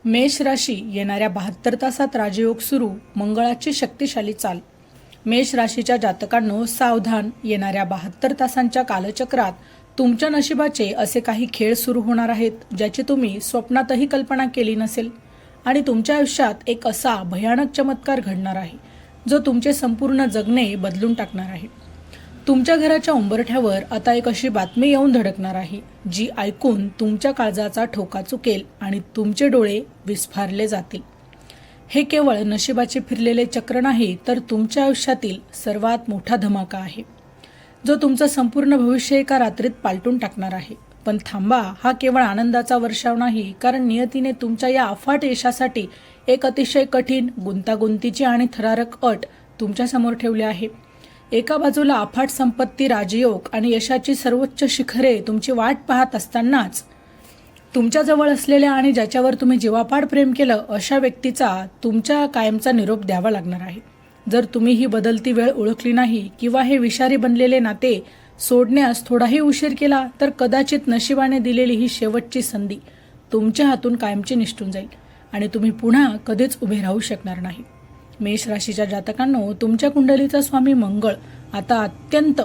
मेष राशी येणाऱ्या 72 तासात राजयोग सुरू, मंगळाची शक्तिशाली चाल. मेष राशीच्या जातकांनो सावधान, येणाऱ्या 72 तासांच्या कालचक्रात तुमच्या नशिबाचे असे काही खेळ सुरू होणार आहेत ज्याची तुम्ही स्वप्नातही कल्पना केली नसेल. आणि तुमच्या आयुष्यात एक असा भयानक चमत्कार घडणार आहे जो तुमचे संपूर्ण जगणे बदलून टाकणार आहे. तुमच्या घराच्या उंबरठ्यावर आता एक अशी बातमी येऊन धडकणार आहे जी ऐकून तुमच्या काळजाचा ठोका चुकेल आणि तुमचे डोळे विस्फारले जातील. हे केवळ नशिबाचे फिरलेले चक्र नाही, तर तुमच्या आयुष्यातील सर्वात मोठा धमाका आहे जो तुमचं संपूर्ण भविष्य एका रात्रीत पालटून टाकणार आहे. पण थांबा, हा केवळ आनंदाचा वर्षाव नाही, कारण नियतीने तुमच्या या अफाट यशासाठी एक अतिशय कठीण, गुंतागुंतीची आणि थरारक अट तुमच्या समोर ठेवली आहे. एका बाजूला अफाट संपत्ती, राजयोग आणि यशाची सर्वोच्च शिखरे तुमची वाट पाहत असतानाच तुमच्याजवळ असलेल्या आणि ज्याच्यावर तुम्ही जीवापाड प्रेम केलं अशा व्यक्तीचा तुमच्या कायमचा निरोप द्यावा लागणार आहे. जर तुम्ही ही बदलती वेळ ओळखली नाही किंवा हे विषारी बनलेले नाते सोडण्यास थोडाही उशीर केला तर कदाचित नशिबाने दिलेली ही शेवटची संधी तुमच्या हातून कायमची निसटून जाईल आणि तुम्ही पुन्हा कधीच उभे राहू शकणार नाही. मेष राशीच्या जातकांनो, तुमच्या कुंडलीचा स्वामी मंगळ आता अत्यंत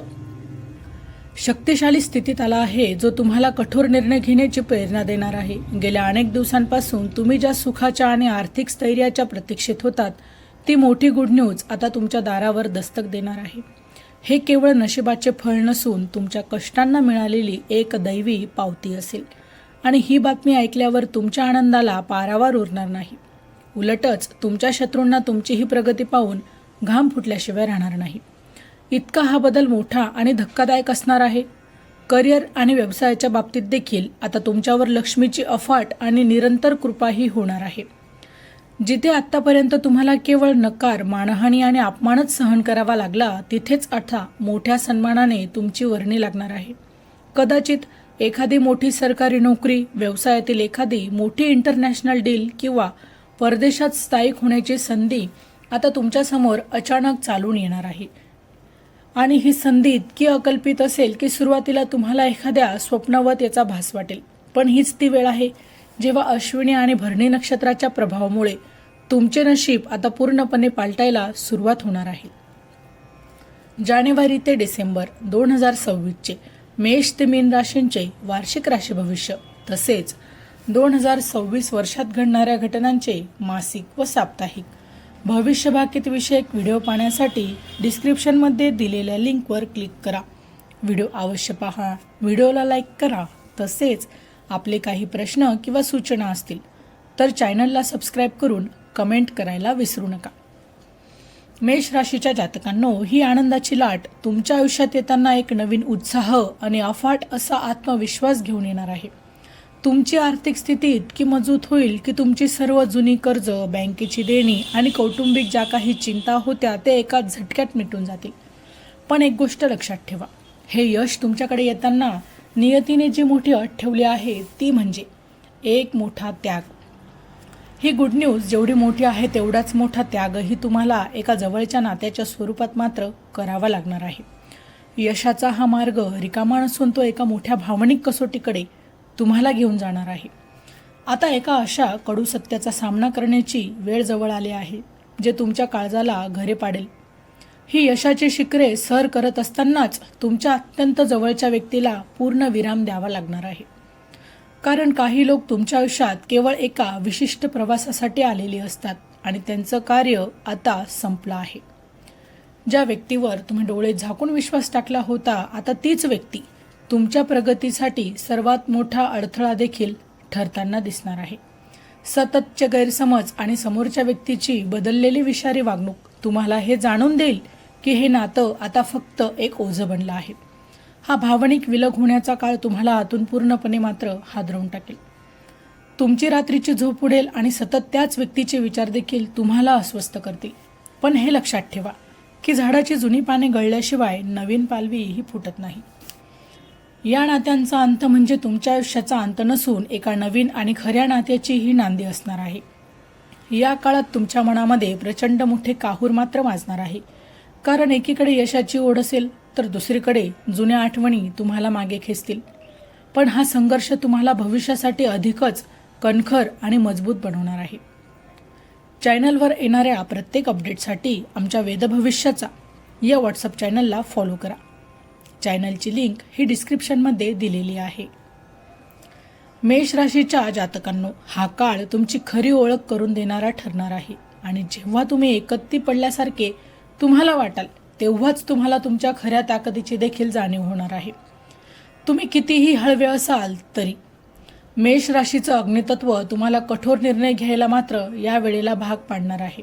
शक्तिशाली स्थितीत आला आहे जो तुम्हाला कठोर निर्णय घेण्याची प्रेरणा देणार आहे. गेल्या अनेक दिवसांपासून तुम्ही ज्या सुखाच्या आणि आर्थिक स्थैर्याच्या प्रतीक्षेत होतात ती मोठी गुड न्यूज आता तुमच्या दारावर दस्तक देणार आहे. हे केवळ नशिबाचे फळ नसून तुमच्या कष्टांना मिळालेली एक दैवी पावती असेल आणि ही बातमी ऐकल्यावर तुमच्या आनंदाला पारावार उरणार नाही. उलटच तुमच्या शत्रूंना तुमची ही प्रगती पाहून घाम फुटल्याशिवाय राहणार नाही. इतका हा बदल मोठा आणि धक्कादायक असणार आहे. करिअर आणि व्यवसायाच्या बाबतीत देखील आता तुमच्यावर लक्ष्मीची अफाट आणि निरंतर कृपाही होणार आहे. जिथे आत्तापर्यंत तुम्हाला केवळ नकार, मानहानी आणि अपमानच सहन करावा लागला, तिथेच आता मोठ्या सन्मानाने तुमची वर्णी लागणार आहे. कदाचित एखादी मोठी सरकारी नोकरी, व्यवसायातील एखादी मोठी इंटरनॅशनल डील किंवा परदेशात स्थायिक होण्याची संधी आता तुमच्यासमोर अचानक चालून येणार आहे. आणि ही संधी इतकी अकल्पित असेल की सुरुवातीला तुम्हाला एखाद्या स्वप्नवत याचा भास वाटेल. पण हीच ती वेळ आहे जेव्हा अश्विनी आणि भरणी नक्षत्राच्या प्रभावामुळे तुमचे नशीब आता पूर्णपणे पालटायला सुरुवात होणार आहे. जानेवारी ते डिसेंबर 2026चे मेष ते मीन राशींचे वार्षिक राशी भविष्य तसेच 2026 वर्षात घडणाऱ्या घटनांचे मासिक व साप्ताहिक भविष्यभाकीत विषयक व्हिडिओ पाहण्यासाठी डिस्क्रिप्शनमध्ये दिलेल्या लिंकवर क्लिक करा. व्हिडिओ अवश्य पहा, व्हिडिओला लाईक करा. तसेच आपले काही प्रश्न किंवा सूचना असतील तर चॅनलला सबस्क्राईब करून कमेंट करायला विसरू नका. मेष राशीच्या जातकांनो, ही आनंदाची लाट तुमच्या आयुष्यात येताना एक नवीन उत्साह आणि अफाट असा आत्मविश्वास घेऊन येणार आहे. तुमची आर्थिक स्थिती इतकी मजबूत होईल की तुमची सर्व जुनी कर्ज, बँकेची देणी आणि कौटुंबिक ज्या काही चिंता होत्या ते एका झटक्यात मिटून जातील. पण एक गोष्ट लक्षात ठेवा, हे यश तुमच्याकडे येताना नियतीने जी मोठी अट ठेवली आहे ती म्हणजे एक मोठा त्याग. ही गुड न्यूज जेवढी मोठी आहे तेवढाच मोठा त्यागही तुम्हाला एका जवळच्या नात्याच्या स्वरूपात मात्र करावा लागणार आहे. यशाचा हा मार्ग रिकामा नसून तो एका मोठ्या भावनिक कसोटीकडे तुम्हाला घेऊन जाणार आहे. आता एका अशा कडू सत्याचा सामना करण्याची वेळ जवळ आली आहे जे तुमच्या काळजाला घरे पाडेल. ही यशाची शिखरे सर करत असतानाच तुमच्या अत्यंत जवळच्या व्यक्तीला पूर्ण विराम द्यावा लागणार आहे. कारण काही लोक तुमच्या आयुष्यात केवळ एका विशिष्ट प्रवासासाठी आलेली असतात आणि त्यांचं कार्य आता संपलं आहे. ज्या व्यक्तीवर तुम्ही डोळे झाकून विश्वास टाकला होता, आता तीच व्यक्ती तुमच्या प्रगतीसाठी सर्वात मोठा अडथळा देखील ठरताना दिसणार आहे. सततचे गैरसमज आणि समोरच्या व्यक्तीची बदललेली विषारी वागणूक तुम्हाला हे जाणून देईल की हे नातं आता फक्त एक ओझं बनलं आहे. हा भावनिक विलग होण्याचा काळ तुम्हाला आतून पूर्णपणे मात्र हादरवून टाकेल. तुमची रात्रीची झोप उडेल आणि सतत त्याच व्यक्तीचे विचार देखील तुम्हाला अस्वस्थ करतील. पण हे लक्षात ठेवा की झाडाची जुनी पाने गळल्याशिवाय नवीन पालवी ही फुटत नाही. या नात्यांचा अंत म्हणजे तुमच्या आयुष्याचा अंत नसून एका नवीन आणि खऱ्या नात्याची ही नांदी असणार आहे. या काळात तुमच्या मनामध्ये प्रचंड मोठे काहूर मात्र वाजणार आहे. कारण एकीकडे यशाची ओढ असेल तर दुसरीकडे जुन्या आठवणी तुम्हाला मागे खेचतील. पण हा संघर्ष तुम्हाला भविष्यासाठी अधिकच कणखर आणि मजबूत बनवणार आहे. चॅनलवर येणाऱ्या प्रत्येक अपडेटसाठी आमच्या वेदभविष्याचा या व्हॉट्सअप चॅनलला फॉलो करा. चॅनलची लिंक ही डिस्क्रिप्शनमध्ये दिलेली आहे. मेष राशीच्या जातकांनो, हा काळ तुमची खरी ओळख करून देणारा ठरणार आहे आणि जेव्हा तुम्ही एकत्ती पडल्यासारखे तुम्हाला वाटाल तेव्हाच तुम्हाला तुमच्या खऱ्या ताकदीची देखील जाणीव होणार आहे. तुम्ही कितीही हळवे असाल तरी मेष राशीचं अग्नितत्व तुम्हाला कठोर निर्णय घ्यायला मात्र या वेळेला भाग पाडणार आहे.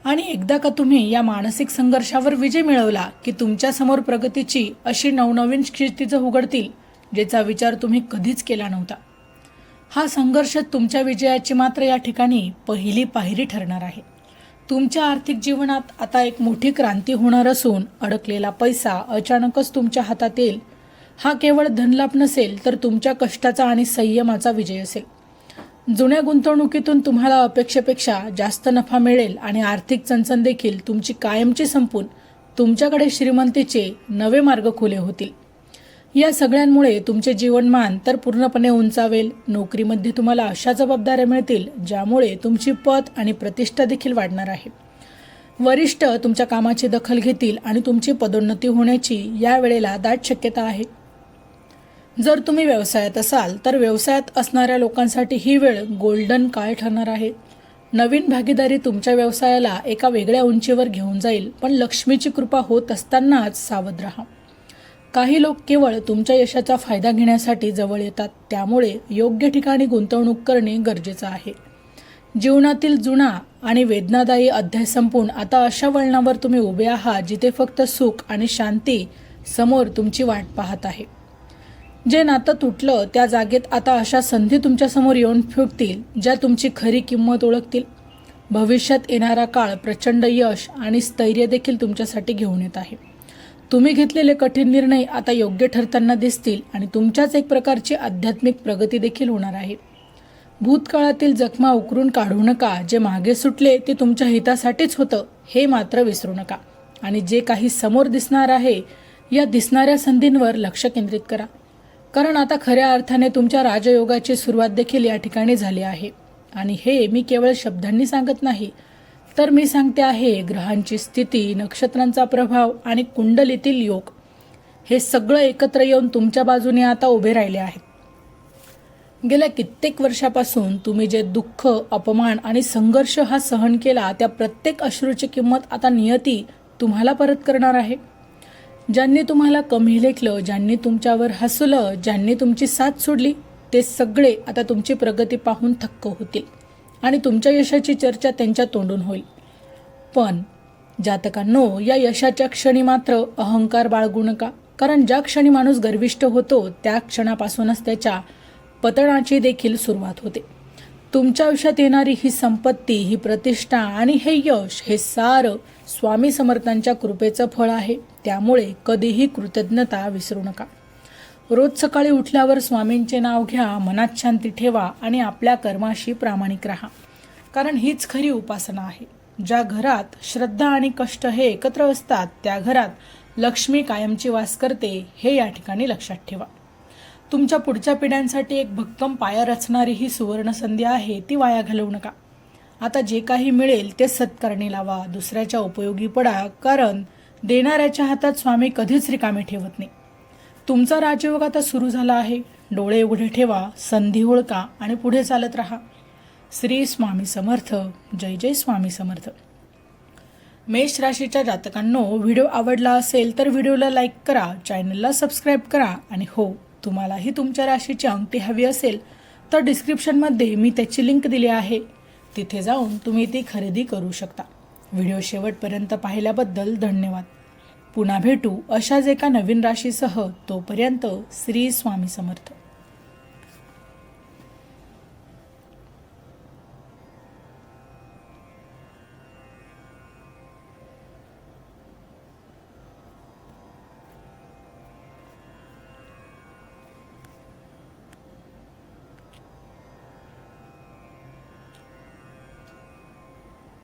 आणि एकदा का तुम्ही या मानसिक संघर्षावर विजय मिळवला की तुमच्यासमोर प्रगतीची अशी नवनवीन क्षितिजं उघडतील ज्याचा विचार तुम्ही कधीच केला नव्हता. हा संघर्ष तुमच्या विजयाची मात्र या ठिकाणी पहिली पायरी ठरणार आहे. तुमच्या आर्थिक जीवनात आता एक मोठी क्रांती होणार असून अडकलेला पैसा अचानकच तुमच्या हातात येईल. हा केवळ धनलाभ नसेल तर तुमच्या कष्टाचा आणि संयमाचा विजय असेल. जुन्या गुंतवणुकीतून तुम्हाला अपेक्षेपेक्षा जास्त नफा मिळेल आणि आर्थिक चणचण देखील तुमची कायमची संपून तुमच्याकडे श्रीमंतीचे नवे मार्ग खुले होतील. या सगळ्यांमुळे तुमचे जीवनमान तर पूर्णपणे उंचावेल. नोकरीमध्ये तुम्हाला अशा जबाबदाऱ्या मिळतील ज्यामुळे तुमची पद आणि प्रतिष्ठा देखील वाढणार आहे. वरिष्ठ तुमच्या कामाची दखल घेतील आणि तुमची पदोन्नती होण्याची या वेळेला दाट शक्यता आहे. जर तुम्ही व्यवसायात असाल तर व्यवसायात असणाऱ्या लोकांसाठी ही वेळ गोल्डन काळ ठरणार आहे. नवीन भागीदारी तुमच्या व्यवसायाला एका वेगळ्या उंचीवर घेऊन जाईल, पण लक्ष्मीची कृपा होत असतानाच सावध राहा. काही लोक केवळ तुमच्या यशाचा फायदा घेण्यासाठी जवळ येतात, त्यामुळे योग्य ठिकाणी गुंतवणूक करणे गरजेचं आहे. जीवनातील जुना आणि वेदनादायी अध्याय संपून आता अशा वळणावर तुम्ही उभे आहात जिथे फक्त सुख आणि शांती समोर तुमची वाट पाहत आहे. जे नातं तुटलं त्या जागेत आता अशा संधी तुमच्यासमोर येऊन फुटतील ज्या तुमची खरी किंमत ओळखतील. भविष्यात येणारा काळ प्रचंड यश आणि स्थैर्य देखील तुमच्यासाठी घेऊन येत आहे. तुम्ही घेतलेले कठीण निर्णय आता योग्य ठरताना दिसतील आणि तुमच्याच एक प्रकारची आध्यात्मिक प्रगती देखील होणार आहे. भूतकाळातील जखमा उकरून काढू नका. जे मागे सुटले ते तुमच्या हितासाठीच होतं हे मात्र विसरू नका. आणि जे काही समोर दिसणार आहे या दिसणाऱ्या संधींवर लक्ष केंद्रित करा, कारण आता खऱ्या अर्थाने तुमच्या राजयोगाची सुरुवात देखील या ठिकाणी झाली आहे. आणि हे मी केवळ शब्दांनी सांगत नाही, तर मी सांगते आहे ग्रहांची स्थिती, नक्षत्रांचा प्रभाव आणि कुंडलीतील योग हे सगळं एकत्र येऊन तुमच्या बाजूने आता उभे राहिले आहेत. गेल्या कित्येक वर्षापासून तुम्ही जे दुःख, अपमान आणि संघर्ष हा सहन केला त्या प्रत्येक अश्रूची किंमत आता नियती तुम्हाला परत करणार आहे. ज्यांनी तुम्हाला कमी लेखलं, ज्यांनी तुमच्यावर हसलं, ज्यांनी तुमची साथ सोडली ते सगळे आता तुमची प्रगती पाहून थक्क होतील आणि तुमच्या यशाची चर्चा त्यांच्या तोंडून होईल. पण जातकांनो, या यशाच्या क्षणी मात्र अहंकार बाळगू नका, कारण ज्या क्षणी माणूस गर्विष्ठ होतो त्या क्षणापासूनच त्याच्या पतनाची देखील सुरुवात होते. तुमच्या आयुष्यात येणारी ही संपत्ती, ही प्रतिष्ठा आणि हे यश हे सारं स्वामी समर्थांच्या कृपेचं फळ आहे. त्यामुळे कधीही कृतज्ञता विसरू नका. रोज सकाळी उठल्यावर स्वामींचे नाव घ्या, मनात शांती ठेवा आणि आपल्या कर्माशी प्रामाणिक राहा, कारण हीच खरी उपासना आहे. ज्या घरात श्रद्धा आणि कष्ट हे एकत्र असतात त्या घरात लक्ष्मी कायमची वास करते हे या ठिकाणी लक्षात ठेवा. तुमच्या पुढच्या पिढ्यांसाठी एक भक्कम पाया रचणारी ही सुवर्ण संधी आहे, ती वाया घालवू नका. आता जे काही मिळेल ते सत्कारणी लावा, दुसऱ्याच्या उपयोगी पडा, कारण देणाऱ्याच्या हातात स्वामी कधीच रिकामे ठेवत नाही. तुमचा राजयोग आता सुरू झाला आहे. डोळे उघडे ठेवा, संधी ओळखा आणि पुढे चालत राहा. श्री स्वामी समर्थ. जय जय स्वामी समर्थ. मेष राशीच्या जातकांनो, व्हिडिओ आवडला असेल तर व्हिडिओला लाईक करा, चॅनलला सबस्क्राईब करा आणि हो, तुम्हालाही तुमच्या राशीची अंगठी हवी असेल तर डिस्क्रिप्शनमध्ये मी त्याची लिंक दिली आहे, तिथे जाऊन तुम्ही ती खरेदी करू शकता. व्हिडिओ शेवटपर्यंत पाहिल्याबद्दल धन्यवाद. पुन्हा भेटू अशाच एका नवीन राशीसह. तोपर्यंत श्री स्वामी समर्थ.